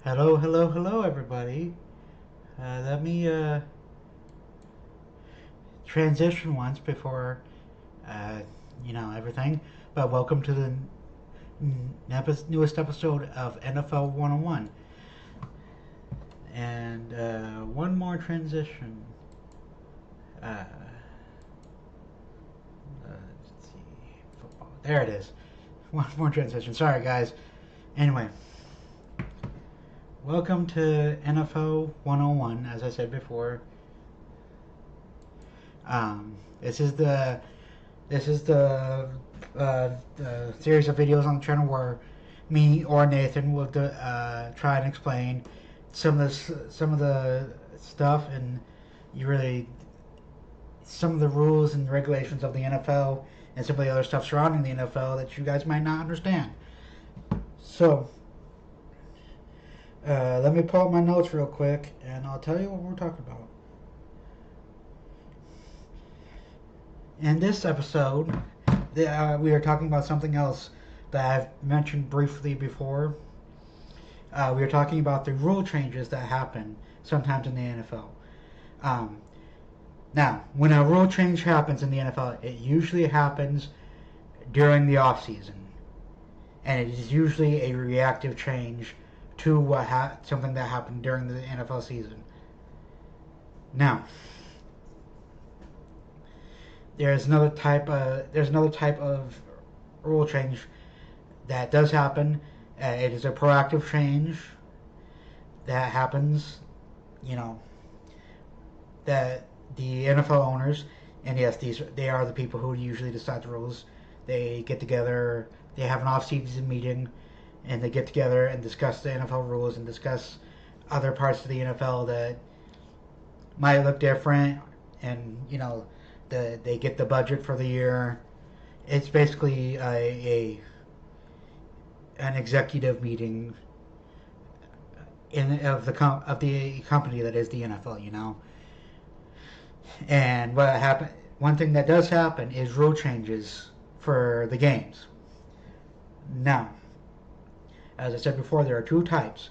Hello, hello, hello, everybody. Let me transition once before, uh, everything. But welcome to the newest episode of NFL 101. And one more transition. Uh, let's see. Football. There it is. One more transition. Sorry, guys. Anyway, welcome to NFL 101, as I said before. This is the series of videos on the channel where me or Nathan will try and explain some of the stuff and you really some of the rules and regulations of the NFL and some of the other stuff surrounding the NFL that you guys might not understand. So let me pull up my notes real quick and I'll tell you what we're talking about. In this episode, we are talking about something else that I've mentioned briefly before. We are talking about the rule changes that happen sometimes in the NFL. Um, Now, when a rule change happens in the NFL, it usually happens during the off season, and it is usually a reactive change to something that happened during the NFL season. Now, there's another type of rule change that does happen. It is a proactive change that happens. You know that the NFL owners, and yes, they are the people who usually decide the rules. They get together. They have an off-season meeting, and they get together and discuss the NFL rules and discuss other parts of the NFL that might look different. And they get the budget for the year. It's basically an executive meeting of the company that is the NFL. And what happen? One thing that does happen is rule changes for the games. Now, as I said before, there are two types: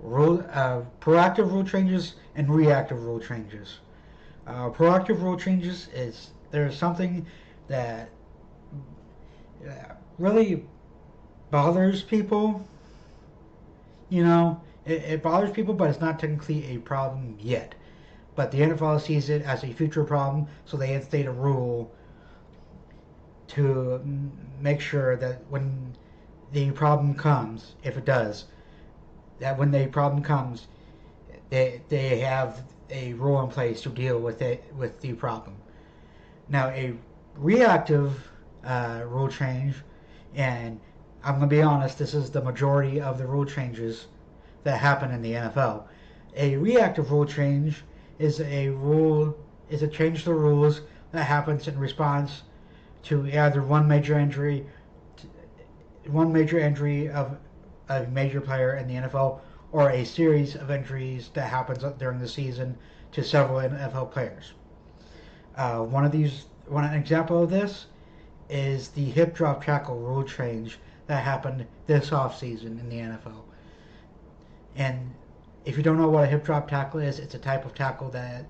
proactive rule changes and reactive rule changes. Proactive rule changes is there's something that really bothers people. It bothers people, but it's not technically a problem yet. But the NFL sees it as a future problem, so they instate a rule to make sure that when the problem comes, if it does, that when the problem comes, they have a rule in place to deal with the problem. Now, a reactive rule change, and I'm going to be honest, this is the majority of the rule changes that happen in the NFL. A reactive rule change is a change to the rules that happens in response to either one major injury of a major player in the NFL, or a series of injuries that happens during the season to several NFL players. One example of this is the hip drop tackle rule change that happened this offseason in the NFL. And if you don't know what a hip drop tackle is, it's a type of tackle that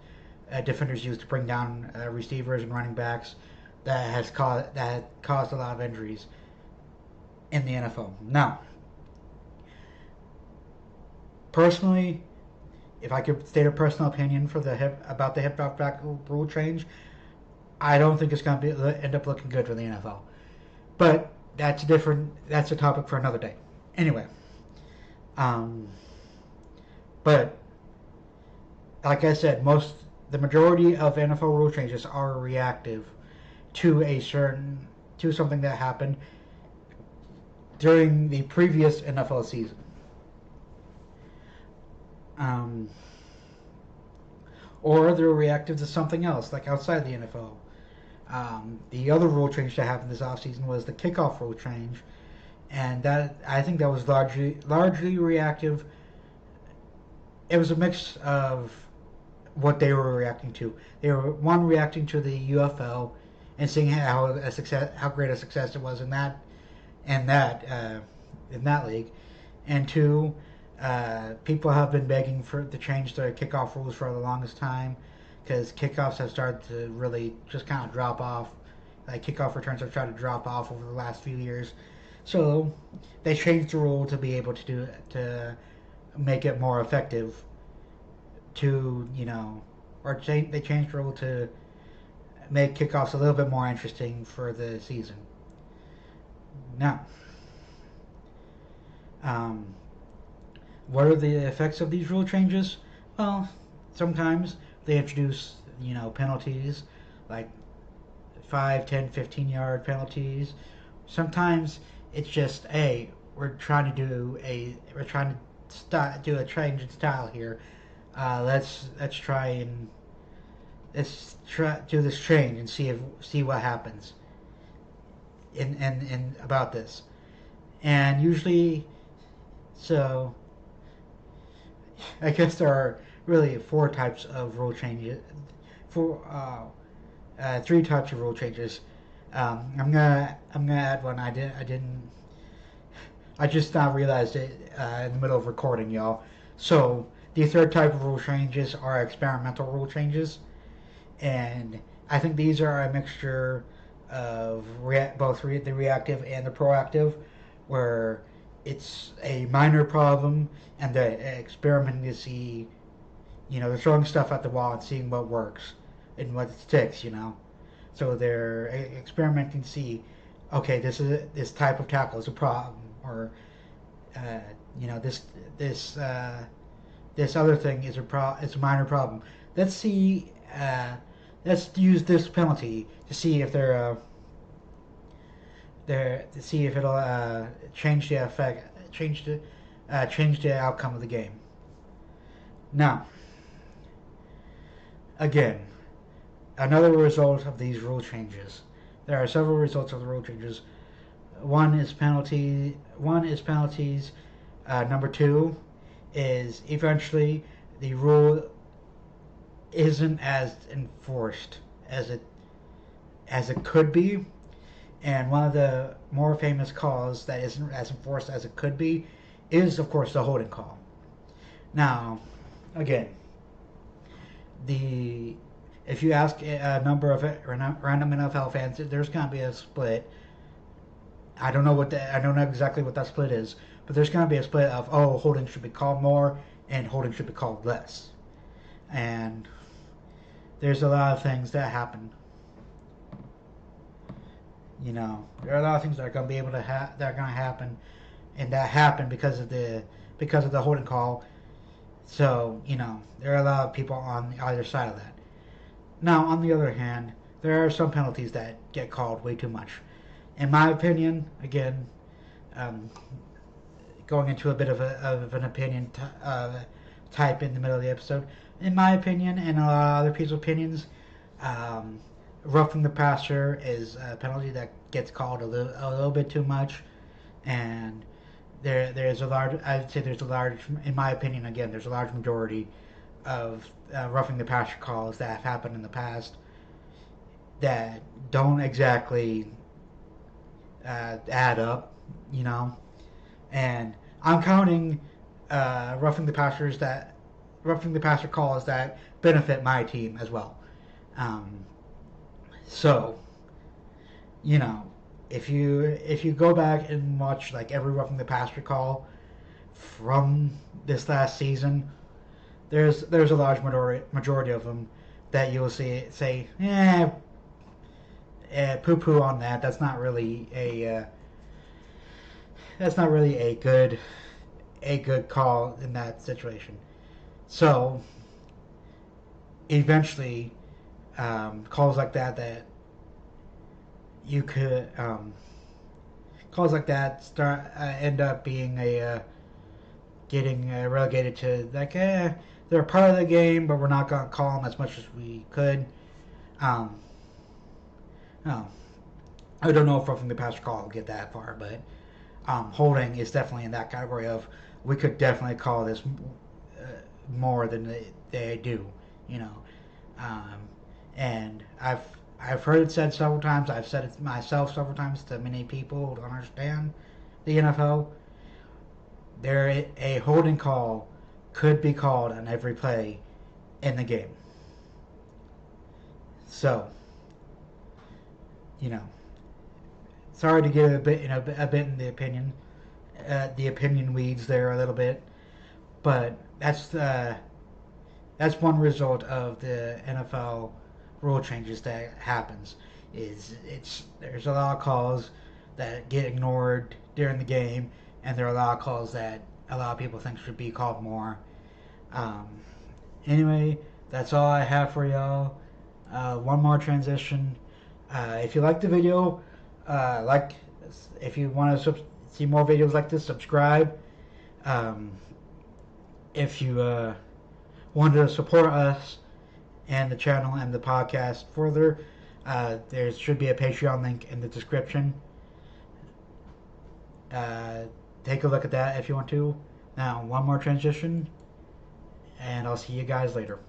defenders use to bring down receivers and running backs that has caused a lot of injuries in the NFL. Now, personally, if I could state a personal opinion about the hip drop tackle rule change, I don't think it's going to end up looking good for the NFL. But that's a topic for another day. Anyway, but like I said, the majority of NFL rule changes are reactive to something that happened during the previous NFL season. Or they're reactive to something else, like outside the NFL. The other rule change that happened this offseason was the kickoff rule change, and that I think that was largely reactive. It was a mix of what they were reacting to. They were reacting to the UFL and seeing how great a success it was in that league, and two, People have been begging for to change the kickoff rules for the longest time because kickoffs have started to really just kind of drop off. Like kickoff returns have started to drop off over the last few years. So they changed the rule to be able to do to make it more effective. To they changed the rule to make kickoffs a little bit more interesting for the season. Now, um, what are the effects of these rule changes? Well, sometimes they introduce penalties like 5, 10, 15-yard penalties. Sometimes it's just, hey, we're trying to do a change in style here. Let's try and let's try do this change and see what happens in about this. And usually, so I guess there are really four types of rule changes. For three types of rule changes. I'm gonna add one. I didn't. I just now realized it in the middle of recording, y'all. So the third type of rule changes are experimental rule changes, and I think these are a mixture of the reactive and the proactive, where it's a minor problem and they're experimenting to see, they're throwing stuff at the wall and seeing what works and what sticks. So they're experimenting to see, okay, this type of tackle is a problem, or uh, this this this other thing is a minor problem. Let's see. Let's use this penalty to see if to see if it'll change the outcome of the game. Now, again, another result of these rule changes. There are several results of the rule changes. One is penalties. Number two is eventually the rule isn't as enforced as it could be, and one of the more famous calls that isn't as enforced as it could be is, of course, the holding call. Now, again, the if you ask a number of random NFL fans, there's going to be a split. I don't know exactly what that split is, but there's going to be a split of, holding should be called more and holding should be called less. And there's a lot of things that happen. There are a lot of things that are going to be able to that are going to happen, and that happen because of the holding call. So there are a lot of people on either side of that. Now, on the other hand, there are some penalties that get called way too much. In my opinion, again, um, going into a bit of an opinion type in the middle of the episode. In my opinion, and a lot of other people's opinions, um, roughing the passer is a penalty that gets called a little bit too much, and there's a large. I'd say there's a large, in my opinion, again, there's a large majority of roughing the passer calls that have happened in the past that don't exactly add up, and I'm counting roughing the passer calls that benefit my team as well. Um, so you know, if you go back and watch like every roughing the passer call from this last season, there's a large majority of them that you'll say, poo poo on that. That's not really a good call in that situation. So eventually, calls like that you could calls like that start end up being getting relegated to like they're a part of the game, but we're not gonna call them as much as we could. Um, no, I don't know if roughing the passer call will get that far, but holding is definitely in that category of we could definitely call this more than they do, you know. Um, and I've heard it said several times. I've said it myself several times to many people who don't understand the NFL. a holding call could be called on every play in the game. So, you know, sorry to get a bit, a bit in the opinion weeds there a little bit, but that's one result of the NFL rule changes that happens. Is it's There's a lot of calls that get ignored during the game, and there are a lot of calls that a lot of people think should be called more. Um, anyway, that's all I have for y'all. One more transition. If you like the video, like if you want to see more videos like this, subscribe. Um, if you want to support us and the channel and the podcast further, there should be a Patreon link in the description. Take a look at that if you want to. Now, one more transition, and I'll see you guys later.